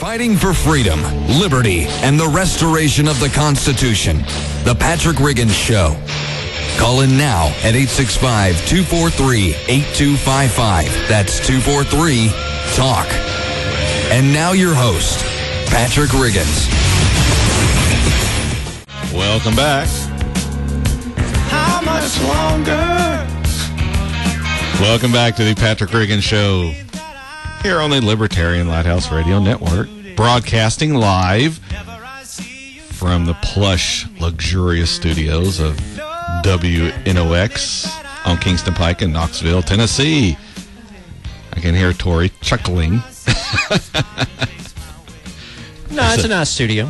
Fighting for freedom, liberty, and the restoration of the Constitution. The Patrick Riggins Show. Call in now at 865-243-8255. That's 243-TALK. And now your host, Patrick Riggins. Welcome back. How much longer? Welcome back to the Patrick Riggins Show here on the Libertarian Lighthouse Radio Network, broadcasting live from the plush, luxurious studios of WNOX on Kingston Pike in Knoxville, Tennessee. I can hear Tori chuckling. No, it's a nice studio.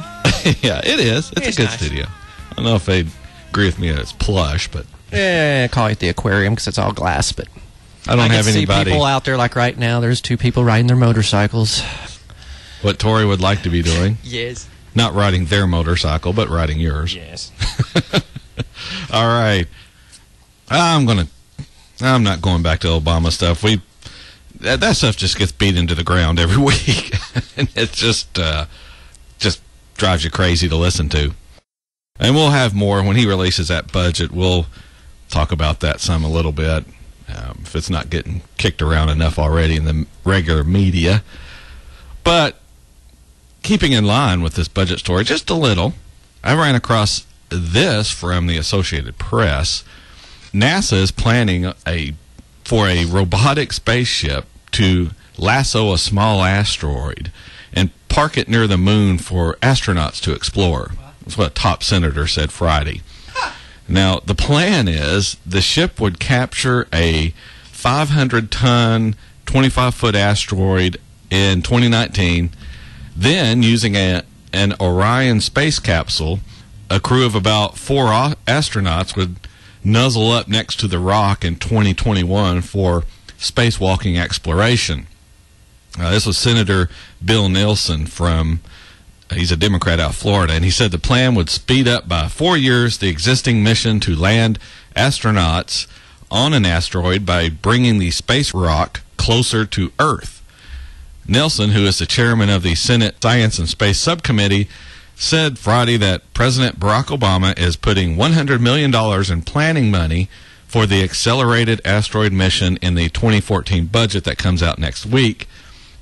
Yeah, it is. It's a good studio. I don't know if they'd agree with me that it's plush, but... Yeah, I call it the aquarium because it's all glass, but... I don't have anybody... see people out there like right now. There's two people riding their motorcycles. What Tori would like to be doing. Yes. Not riding their motorcycle, but riding yours. Yes. All right. I'm not going back to Obama stuff. That stuff just gets beat into the ground every week. And it just drives you crazy to listen to. And we'll have more when he releases that budget. We'll talk about that a little bit. If it's not getting kicked around enough already in the regular media. But keeping in line with this budget story just a little, I ran across this from the Associated Press. NASA is planning for a robotic spaceship to lasso a small asteroid and park it near the moon for astronauts to explore. That's what a top senator said Friday. Now, the plan is the ship would capture a 500-ton, 25-foot asteroid in 2019. Then, using an Orion space capsule, a crew of about 4 astronauts would nuzzle up next to the rock in 2021 for spacewalking exploration. This was Senator Bill Nelson he's a Democrat out of Florida, and he said the plan would speed up by 4 years the existing mission to land astronauts on an asteroid by bringing the space rock closer to Earth. Nelson, who is the chairman of the Senate Science and Space Subcommittee, said Friday that President Barack Obama is putting $100 million in planning money for the accelerated asteroid mission in the 2014 budget that comes out next week.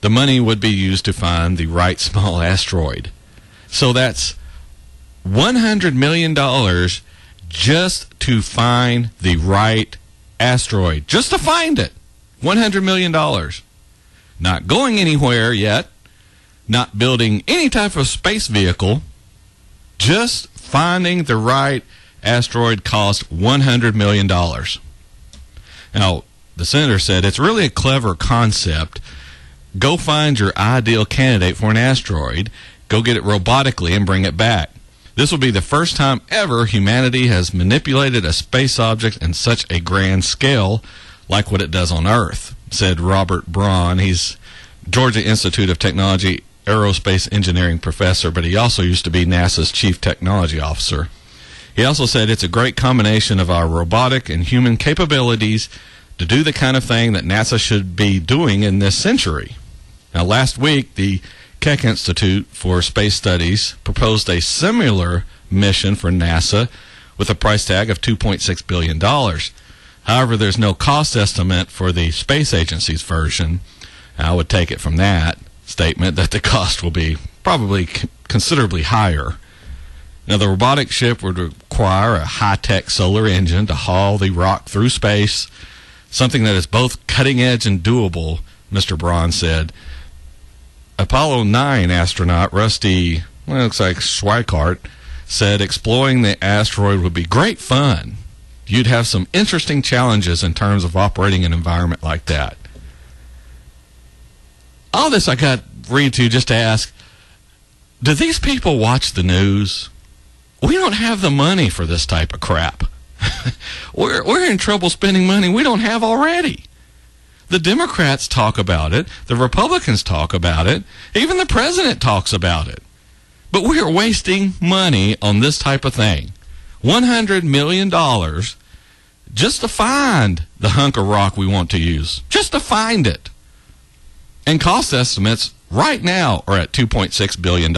The money would be used to find the right small asteroid. So that's $100 million just to find the right asteroid. Just to find it. $100 million. Not going anywhere yet. Not building any type of space vehicle. Just finding the right asteroid cost $100 million. Now, the senator said it's really a clever concept. Go find your ideal candidate for an asteroid, go get it robotically, and bring it back. This will be the first time ever humanity has manipulated a space object in such a grand scale like what it does on Earth, said Robert Braun. He's Georgia Institute of Technology aerospace engineering professor, but he also used to be NASA's chief technology officer. He also said it's a great combination of our robotic and human capabilities to do the kind of thing that NASA should be doing in this century. Now, last week, the Keck Institute for Space Studies proposed a similar mission for NASA with a price tag of $2.6 billion. However, there's no cost estimate for the space agency's version. I would take it from that statement that the cost will be probably considerably higher. Now, the robotic ship would require a high-tech solar engine to haul the rock through space, something that is both cutting-edge and doable, Mr. Braun said. Apollo 9 astronaut Rusty, looks like Schweikart, said exploring the asteroid would be great fun. You'd have some interesting challenges in terms of operating an environment like that. All this I got to read to just to ask, do these people watch the news? We don't have the money for this type of crap. We're in trouble spending money we don't have already. The Democrats talk about it. The Republicans talk about it. Even the president talks about it. But we are wasting money on this type of thing. $100 million just to find the hunk of rock we want to use. Just to find it. And cost estimates right now are at $2.6 billion.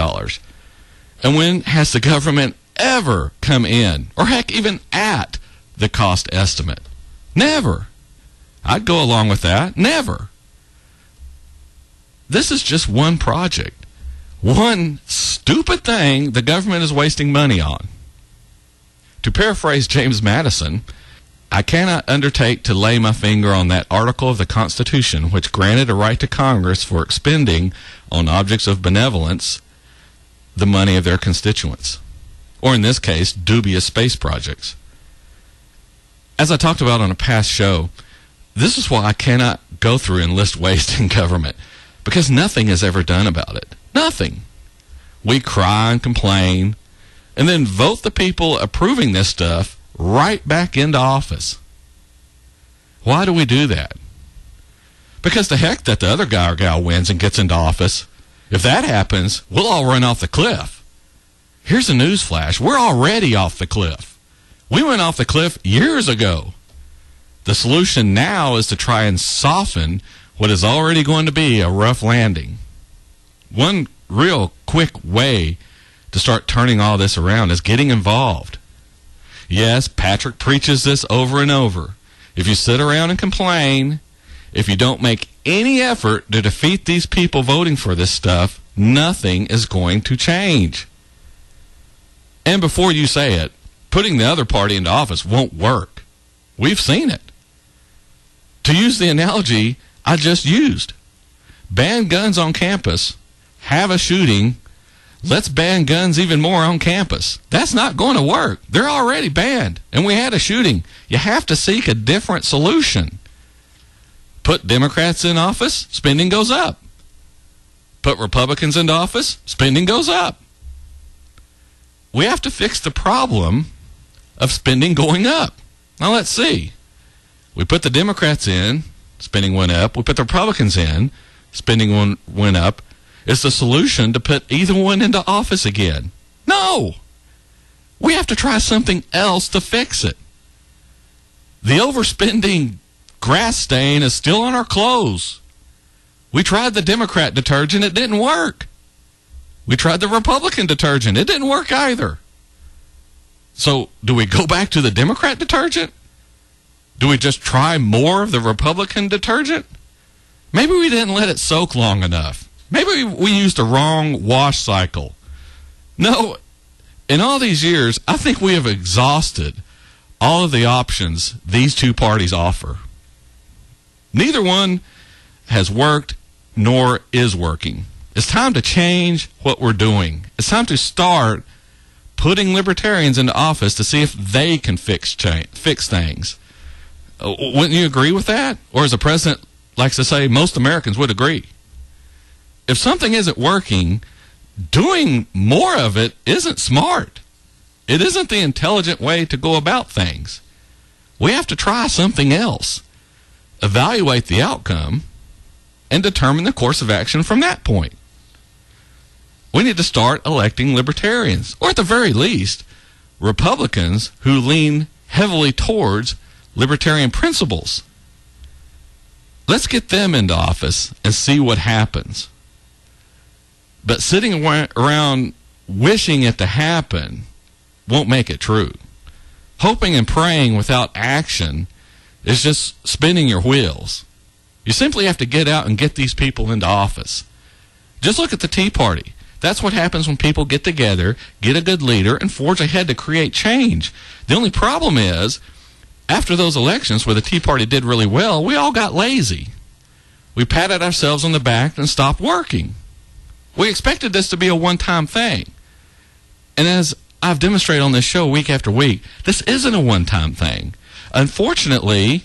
And when has the government ever come in, or heck, even at the cost estimate? Never. I'd go along with that. Never. This is just one project. One stupid thing the government is wasting money on. To paraphrase James Madison, I cannot undertake to lay my finger on that article of the Constitution which granted a right to Congress for expending on objects of benevolence the money of their constituents, or in this case, dubious space projects. As I talked about on a past show, this is why I cannot go through and list waste in government, because nothing is ever done about it. Nothing. We cry and complain, and then vote the people approving this stuff right back into office. Why do we do that? Because the heck that the other guy or gal wins and gets into office. If that happens, we'll all run off the cliff. Here's a news flash. We're already off the cliff. We went off the cliff years ago. The solution now is to try and soften what is already going to be a rough landing. One real quick way to start turning all this around is getting involved. Yes, Patrick preaches this over and over. If you sit around and complain, if you don't make any effort to defeat these people voting for this stuff, nothing is going to change. And before you say it, putting the other party into office won't work. We've seen it. To use the analogy I just used, ban guns on campus, have a shooting, let's ban guns even more on campus. That's not going to work. They're already banned, and we had a shooting. You have to seek a different solution. Put Democrats in office, spending goes up. Put Republicans into office, spending goes up. We have to fix the problem of spending going up. Now let's see. We put the Democrats in, spending went up. We put the Republicans in, spending went up. Is the solution to put either one into office again? No! We have to try something else to fix it. The overspending grass stain is still on our clothes. We tried the Democrat detergent, it didn't work. We tried the Republican detergent, it didn't work either. So, do we go back to the Democrat detergent? Do we just try more of the Republican detergent? Maybe we didn't let it soak long enough. Maybe we used a wrong wash cycle. No, in all these years, I think we have exhausted all of the options these two parties offer. Neither one has worked nor is working. It's time to change what we're doing. It's time to start putting libertarians into office to see if they can fix things. Wouldn't you agree with that? Or as the president likes to say, most Americans would agree. If something isn't working, doing more of it isn't smart. It isn't the intelligent way to go about things. We have to try something else, evaluate the outcome, and determine the course of action from that point. We need to start electing libertarians, or at the very least, Republicans who lean heavily towards libertarian principles. Let's get them into office and see what happens. But sitting around wishing it to happen won't make it true. Hoping and praying without action is just spinning your wheels. You simply have to get out and get these people into office. Just look at the Tea Party. That's what happens when people get together, get a good leader, and forge ahead to create change. The only problem is, after those elections where the Tea Party did really well, we all got lazy. We patted ourselves on the back and stopped working. We expected this to be a one-time thing. And as I've demonstrated on this show week after week, this isn't a one-time thing. Unfortunately,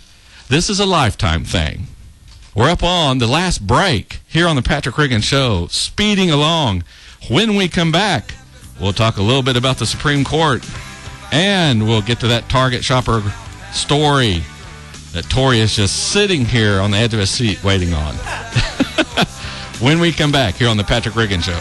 this is a lifetime thing. We're up on the last break here on the Patrick Riggin Show, speeding along. When we come back, we'll talk a little bit about the Supreme Court, and we'll get to that Target shopper story that Tori is just sitting here on the edge of his seat waiting on. When we come back here on the Patrick Riggin Show.